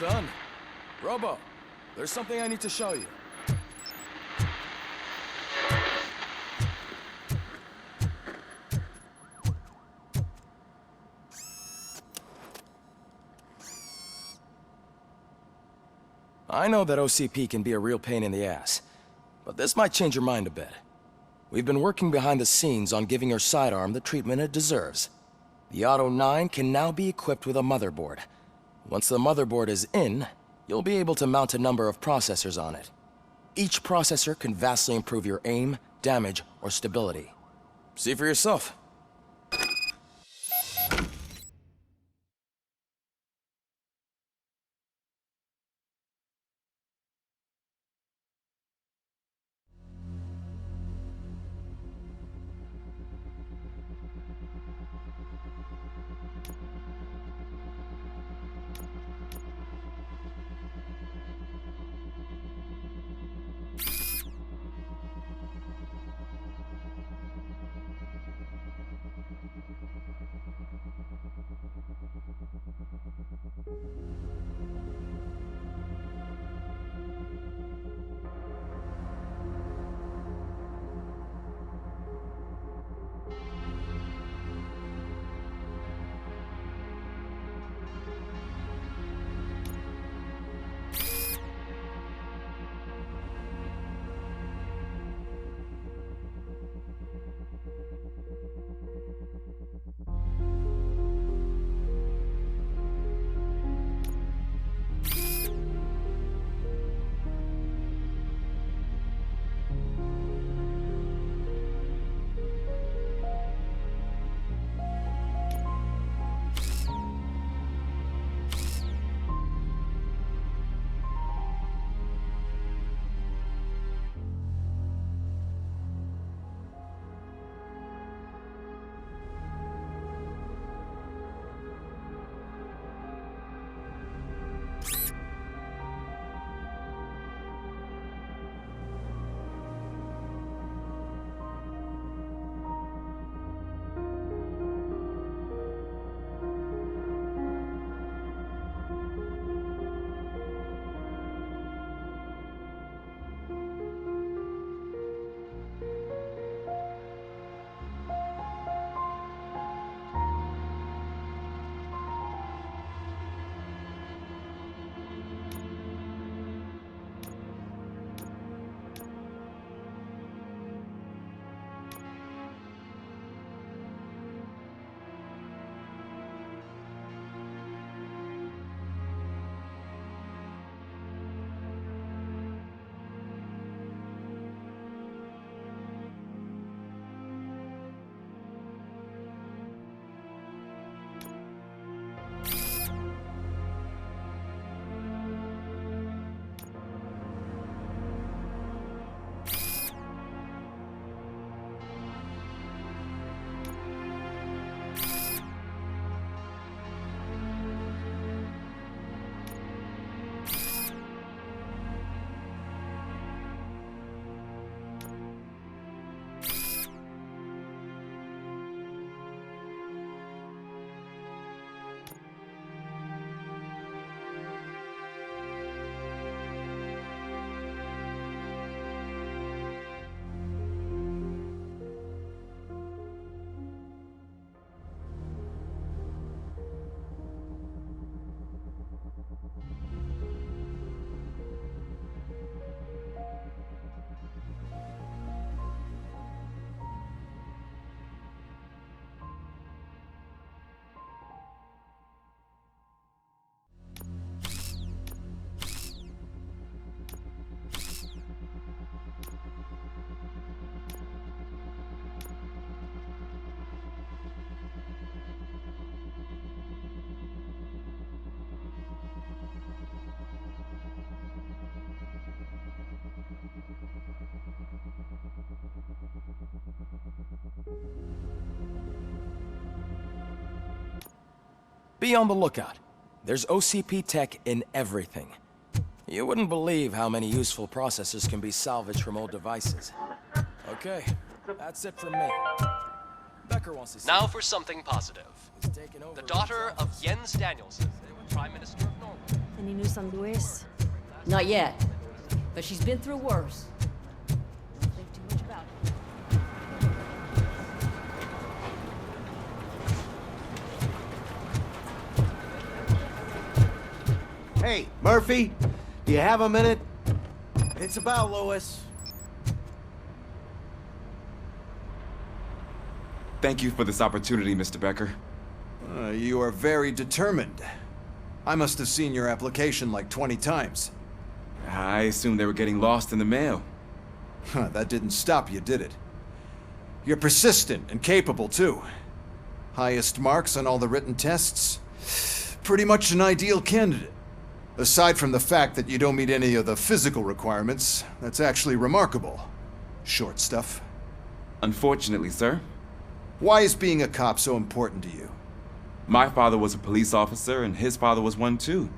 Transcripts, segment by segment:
Well done. Robo, there's something I need to show you. I know that OCP can be a real pain in the ass, but this might change your mind a bit. We've been working behind the scenes on giving your sidearm the treatment it deserves. The Auto 9 can now be equipped with a motherboard. Once the motherboard is in, you'll be able to mount a number of processors on it. Each processor can vastly improve your aim, damage, or stability. See for yourself. Be on the lookout. There's OCP tech in everything. You wouldn't believe how many useful processors can be salvaged from old devices. Okay, that's it from me. Becker wants to see. Now for something positive. The daughter of Jens Danielson, Prime Minister of Norway. Any news on Luis? Not yet, but she's been through worse. Don't think too much about it. Hey, Murphy, do you have a minute? It's about Lois. Thank you for this opportunity, Mr. Becker. You are very determined. I must have seen your application like 20 times. I assumed they were getting lost in the mail. That didn't stop you, did it? You're persistent and capable, too. Highest marks on all the written tests. Pretty much an ideal candidate. Aside from the fact that you don't meet any of the physical requirements, that's actually remarkable. Short stuff. Unfortunately, sir. Why is being a cop so important to you? My father was a police officer, and his father was one too.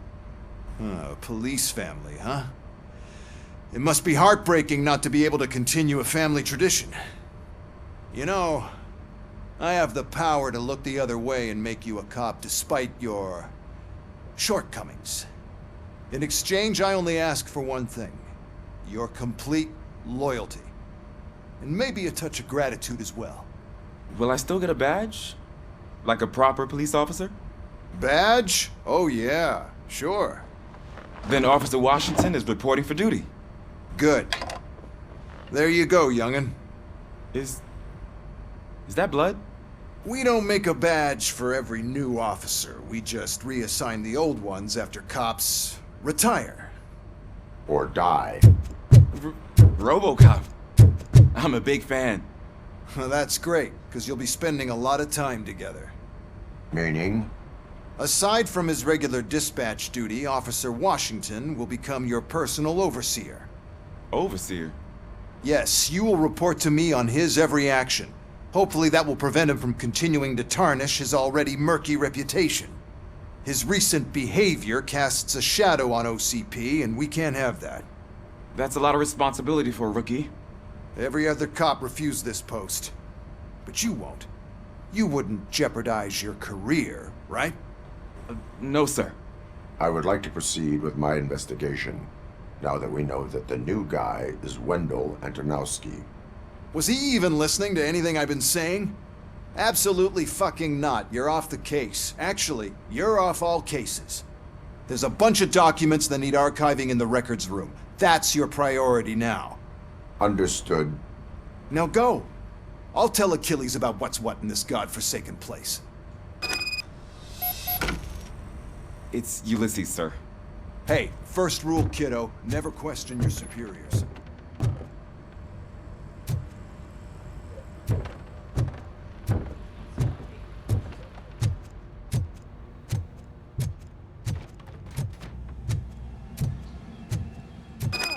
A police family, huh? It must be heartbreaking not to be able to continue a family tradition. You know, I have the power to look the other way and make you a cop despite your shortcomings. In exchange, I only ask for one thing. Your complete loyalty. And maybe a touch of gratitude as well. Will I still get a badge? Like a proper police officer? Badge? Oh yeah, sure. Then Officer Washington is reporting for duty. Good. There you go, young'un. Is that blood? We don't make a badge for every new officer. We just reassign the old ones after cops retire. Or die. RoboCop. I'm a big fan. Well, that's great, because you'll be spending a lot of time together. Meaning? Aside from his regular dispatch duty, Officer Washington will become your personal overseer. Overseer? Yes, you will report to me on his every action. Hopefully that will prevent him from continuing to tarnish his already murky reputation. His recent behavior casts a shadow on OCP, and we can't have that. That's a lot of responsibility for a rookie. Every other cop refused this post. But you won't. You wouldn't jeopardize your career, right? No, sir. I would like to proceed with my investigation, now that we know that the new guy is Wendell Antonowski. Was he even listening to anything I've been saying? Absolutely fucking not. You're off the case. Actually, you're off all cases. There's a bunch of documents that need archiving in the records room. That's your priority now. Understood. Now go. I'll tell Achilles about what's what in this godforsaken place. It's Ulysses, sir. Hey, first rule, kiddo, never question your superiors.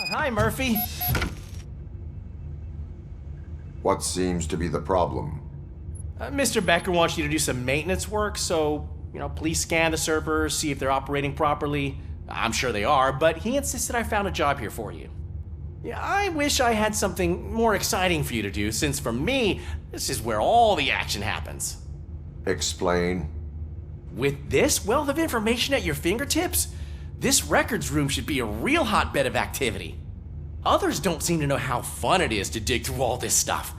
Hi, Murphy. What seems to be the problem? Mr. Becker wants you to do some maintenance work, so, please scan the servers, see if they're operating properly. I'm sure they are, but he insisted I found a job here for you. Yeah, I wish I had something more exciting for you to do, since for me, this is where all the action happens. Explain. With this wealth of information at your fingertips, this records room should be a real hotbed of activity. Others don't seem to know how fun it is to dig through all this stuff.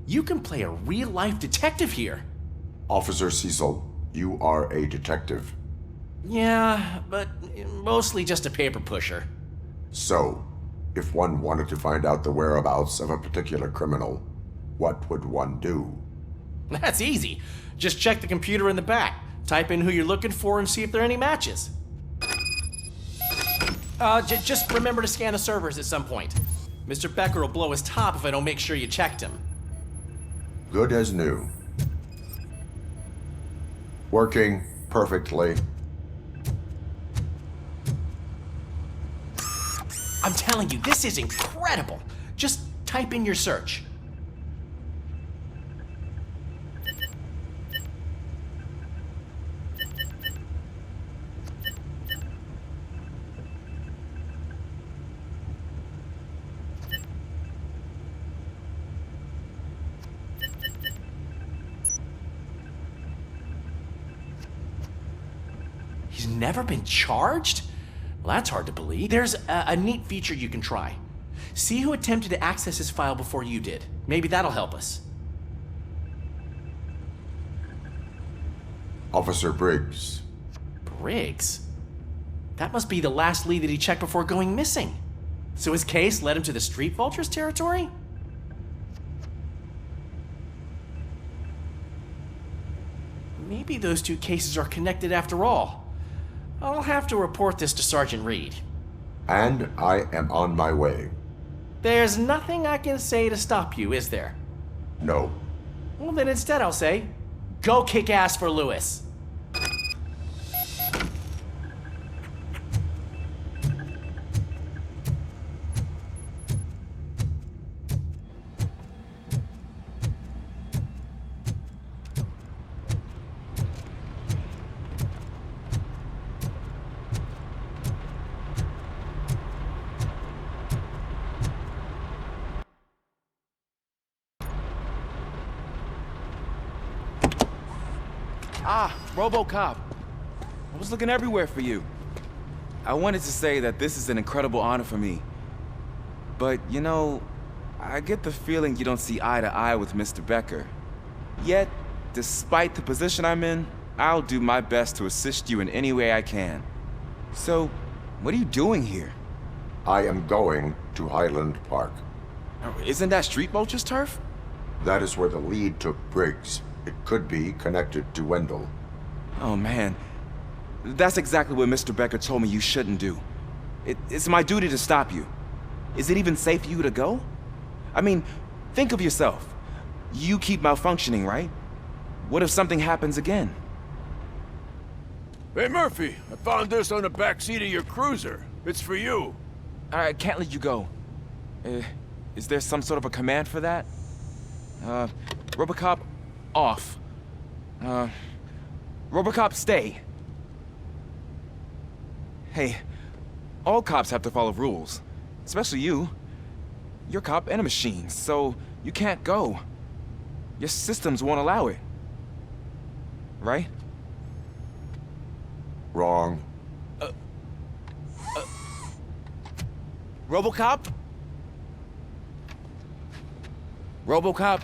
You can play a real-life detective here. Officer Cecil, you are a detective. Yeah, but mostly just a paper pusher. So, if one wanted to find out the whereabouts of a particular criminal, what would one do? That's easy. Just check the computer in the back, type in who you're looking for, and see if there are any matches. Just remember to scan the servers at some point. Mr. Becker will blow his top if I don't make sure you checked him. Good as new. Working perfectly. I'm telling you, this is incredible. Just type in your search. He's never been charged? Well, that's hard to believe. There's a neat feature you can try. See who attempted to access his file before you did. Maybe that'll help us. Officer Briggs. Briggs? That must be the last lead that he checked before going missing. So his case led him to the Street Vultures territory? Maybe those two cases are connected after all. I'll have to report this to Sergeant Reed. And I am on my way. There's nothing I can say to stop you, is there? No. Well, then instead I'll say, go kick ass for Lewis. Ah, RoboCop. I was looking everywhere for you. I wanted to say that this is an incredible honor for me. But, you know, I get the feeling you don't see eye to eye with Mr. Becker. Yet, despite the position I'm in, I'll do my best to assist you in any way I can. So, what are you doing here? I am going to Highland Park. Isn't that Street Vulture's turf? That is where the lead took Briggs. It could be connected to Wendell. Oh man, that's exactly what Mr. Becker told me you shouldn't do. It's my duty to stop you. Is it even safe for you to go? I mean, think of yourself. You keep malfunctioning, right? What if something happens again? Hey, Murphy, I found this on the back seat of your cruiser. It's for you. I can't let you go. Is there some sort of a command for that? RoboCop, off. RoboCop, stay. Hey, all cops have to follow rules. Especially you. You're a cop and a machine, so you can't go. Your systems won't allow it. Right? Wrong. RoboCop? RoboCop?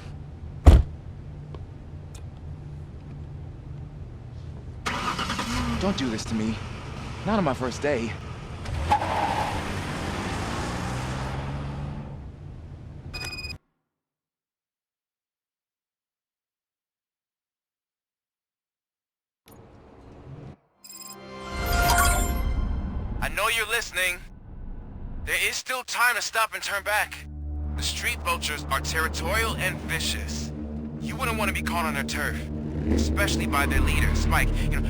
Don't do this to me. Not on my first day. I know you're listening. There is still time to stop and turn back. The Street Vultures are territorial and vicious. You wouldn't want to be caught on their turf, especially by their leader, Spike. You know,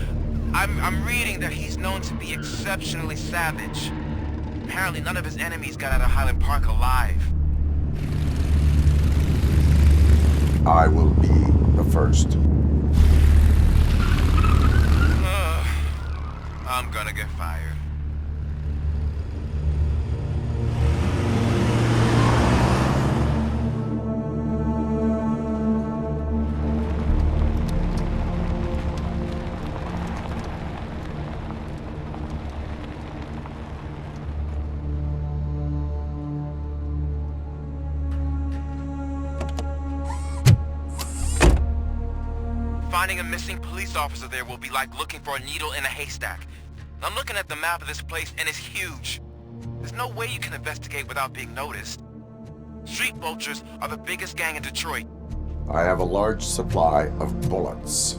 I'm reading that he's known to be exceptionally savage. Apparently none of his enemies got out of Highland Park alive. I will be the first. I'm gonna get fired. Finding a missing police officer there will be like looking for a needle in a haystack. I'm looking at the map of this place and it's huge. There's no way you can investigate without being noticed. Street Vultures are the biggest gang in Detroit. I have a large supply of bullets.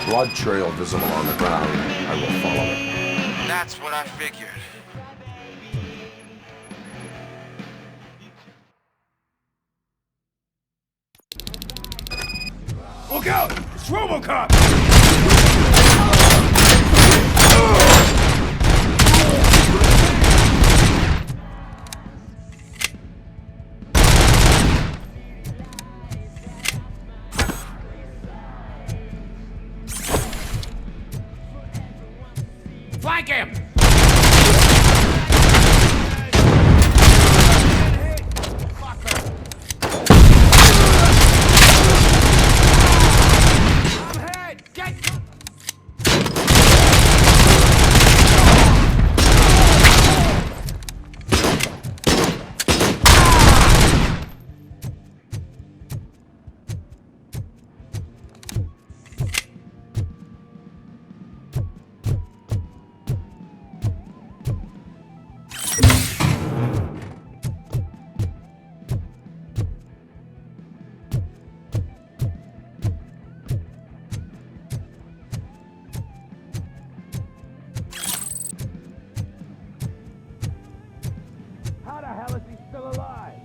Blood trail visible on the ground. I will follow it. That's what I figured. Look out! It's RoboCop! Flank him! How the hell is he still alive?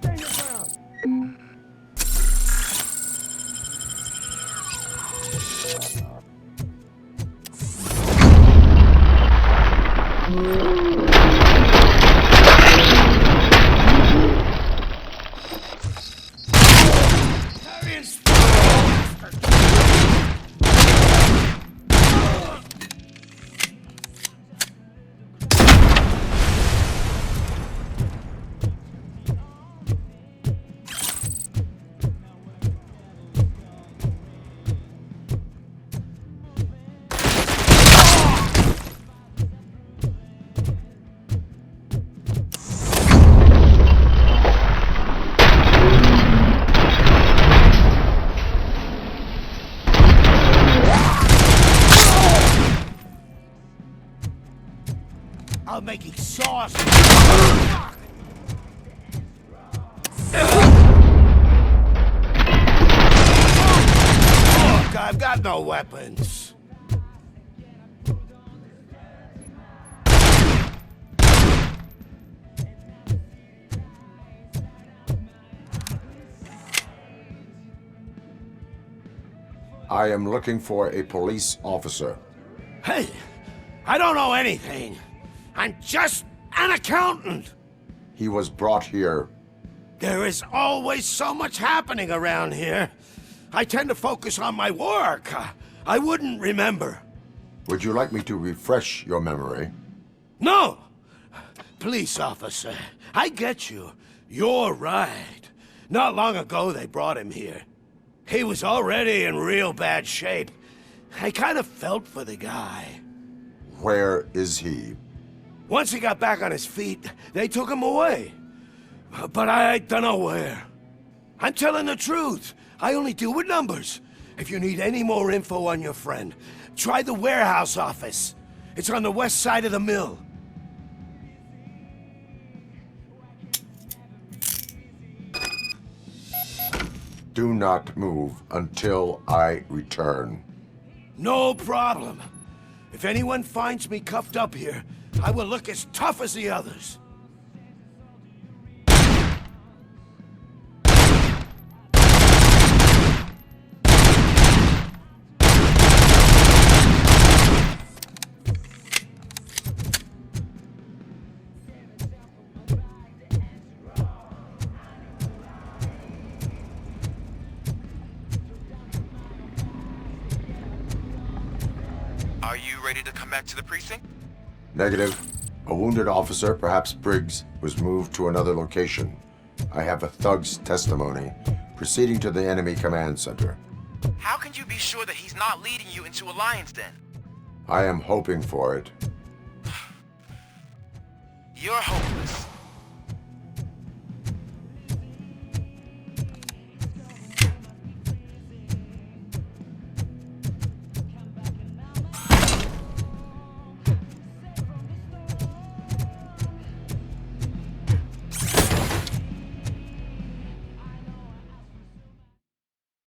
Stand your ground! I'm making sauce. Look, I've got no weapons. I am looking for a police officer. Hey, I don't know anything. I'm just an accountant. He was brought here. There is always so much happening around here. I tend to focus on my work. I wouldn't remember. Would you like me to refresh your memory? No! Police officer, I get you. You're right. Not long ago they brought him here. He was already in real bad shape. I kind of felt for the guy. Where is he? Once he got back on his feet, they took him away. But I don't know where. I'm telling the truth. I only deal with numbers. If you need any more info on your friend, try the warehouse office. It's on the west side of the mill. Do not move until I return. No problem. If anyone finds me cuffed up here, I will look as tough as the others. Are you ready to come back to the precinct? Negative. A wounded officer, perhaps Briggs, was moved to another location. I have a thug's testimony proceeding to the enemy command center. How can you be sure that he's not leading you into a lion's den? I am hoping for it. You're hopeless.